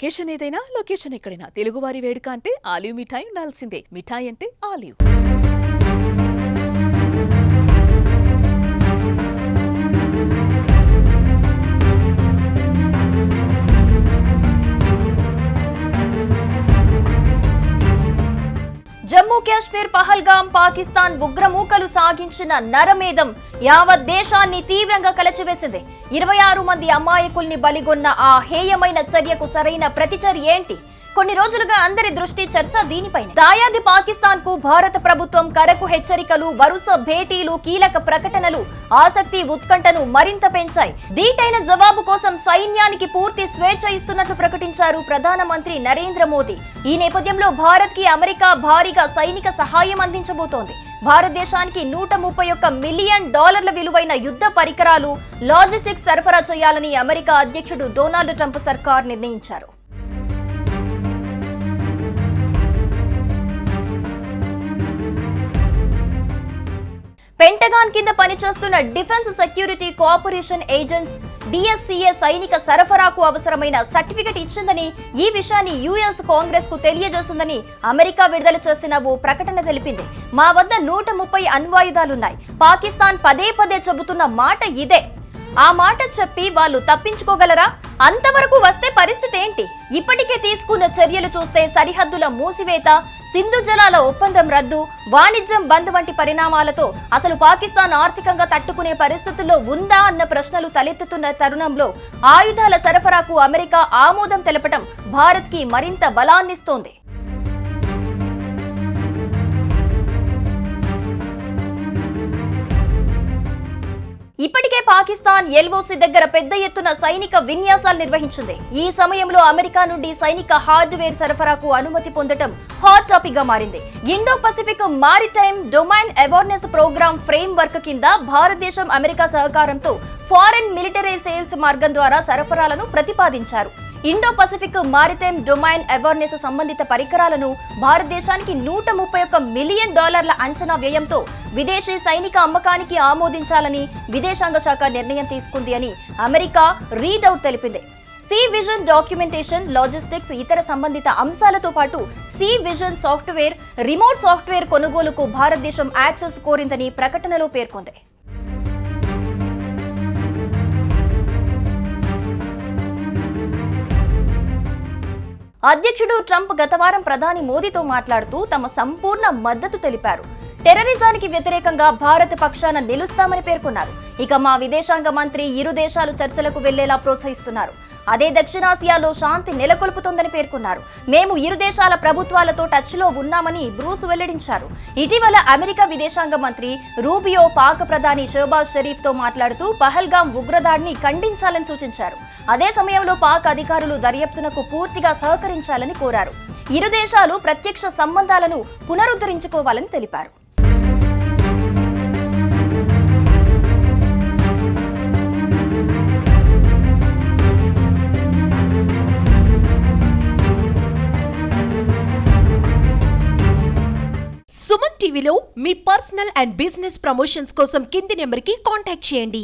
Occasion ఏదైనా location ఎక్కడైనా తెలుగువారి వేడుక అంటే ఆలివ్ మిఠాయి ఉండాల్సిందే. మిఠాయి అంటే ఆలివ్. జమ్మూ కాశ్మీర్ పహల్గాం పాకిస్తాన్ ఉగ్రమూకలు సాగించిన నరమేధం యావత్ దేశాన్ని తీవ్రంగా కలచివేసింది. 26 మంది అమాయకుల్ని బలిగొన్న ఆ హేయమైన చర్యకు సరైన ప్రతిచర్య ఏంటి? కొన్ని రోజులుగా అందరి దృష్టి చర్చ దీనిపైనే. దాయాది పాకిస్తాన్ కు భారత ప్రభుత్వం కరకు హెచ్చరికలు, వరుస భేటీలు, కీలక ప్రకటనలు ఆసక్తి ఉత్కంఠను మరింత పెంచాయి. దీటైన జవాబు కోసం సైన్యానికి పూర్తి స్వేచ్ఛ ఇస్తున్నట్లు ప్రకటించారు ప్రధానమంత్రి నరేంద్ర మోదీ. ఈ నేపథ్యంలో భారత్ కి అమెరికా భారీగా సైనిక సహాయం అందించబోతోంది. భారతదేశానికి $131 మిలియన్ విలువైన యుద్ధ పరికరాలు, లాజిస్టిక్స్ సరఫరా చేయాలని అమెరికా అధ్యక్షుడు డొనాల్డ్ ట్రంప్ సర్కార్ నిర్ణయించారు. పెంటగాన్ కింద పనిచేస్తున్న defence security cooperation agency DSCA సైనిక సరఫరాకు అవసరమైన సర్టిఫికెట్ ఇచ్చిందని, ఈ విషయాన్ని US కాంగ్రెస్ కు తెలియజేసిందని అమెరికా విడుదల చేసిన ఓ ప్రకటన తెలిపింది. మా వద్ద 130 అణ్వాయుధాలున్నాయి. పాకిస్తాన్ పదే చెబుతున్న మాట ఇదే. ఆ మాట చెప్పి వాళ్ళు తప్పించుకోగలరా? అంతవరకు వస్తే పరిస్థితి ఏంటి? ఇప్పటికే తీసుకున్న చర్యలు చూస్తే సరిహద్దుల మూసివేత, సింధు జలాల ఒప్పందం రద్దు, వాణిజ్యం బంద్ వంటి పరిణామాలతో అసలు పాకిస్తాన్ ఆర్థికంగా తట్టుకునే పరిస్థితుల్లో ఉందా అన్న ప్రశ్నలు తలెత్తుతున్న తరుణంలో ఆయుధాల సరఫరాకు అమెరికా ఆమోదం తెలపడం భారత్ కి మరింత బలాన్నిస్తోంది. ఇప్పటికే పాకిస్తాన్ LOC దగ్గర పెద్ద ఎత్తున సైనిక విన్యాసాలు నిర్వహించింది. ఈ సమయంలో అమెరికా నుండి సైనిక హార్డ్వేర్ సరఫరాకు అనుమతి పొందడం హాట్ టాపిక్ గా మారింది. Indo Pacific maritime domain awareness program framework వర్క్ కింద భారతదేశం అమెరికా సహకారంతో ఫారెన్ మిలిటరీ సేల్స్ మార్గం ద్వారా సరఫరాలను ప్రతిపాదించారు. Indo Pacific maritime domain awareness సంబంధిత పరికరాలను భారతదేశానికి $131 మిలియన్ అంచనా వ్యయంతో విదేశీ సైనిక అమ్మకానికి ఆమోదించాలని విదేశాంగ శాఖ నిర్ణయం తీసుకుంది అని అమెరికా రీడౌట్ తెలిపింది. సీ విజన్ డాక్యుమెంటేషన్, లాజిస్టిక్స్, ఇతర సంబంధిత అంశాలతో పాటు sea vision software, remote software కొనుగోలుకు భారతదేశం యాక్సెస్ కోరిందని ప్రకటనలో పేర్కొంది. అధ్యక్షుడు ట్రంప్ గత వారం ప్రధాని మోదీతో మాట్లాడుతూ తమ సంపూర్ణ మద్దతు తెలిపారు. టెర్రరిజానికి వ్యతిరేకంగా భారత పక్షాన నిలుస్తామని పేర్కొన్నారు. ఇక మా విదేశాంగ మంత్రి ఇరు దేశాలు చర్చలకు వెళ్లేలా ప్రోత్సహిస్తున్నారు. అదే దక్షిణాసియాలో శాంతి నెలకొల్పుతోందని పేర్కొన్నారు. మేము ఇరు దేశాల ప్రభుత్వాలతో టచ్ లో ఉన్నామని బ్రూస్ వెల్లడించారు. ఇటీవల అమెరికా విదేశాంగ మంత్రి రూబియో పాక్ ప్రధాని షహబాజ్ షరీఫ్ తో మాట్లాడుతూ పహల్గాం ఉగ్రదాడిని ఖండించాలని సూచించారు. అదే సమయంలో పాక్ అధికారులు దర్యాప్తునకు పూర్తిగా సహకరించాలని కోరారు. ఇరు దేశాలు ప్రత్యక్ష సంబంధాలను పునరుద్ధరించుకోవాలని తెలిపారు. సుమన్ టీవీలో మీ పర్సనల్ అండ్ బిజినెస్ ప్రమోషన్స్ కోసం కింది నెంబర్కి కాంటాక్ట్ చేయండి.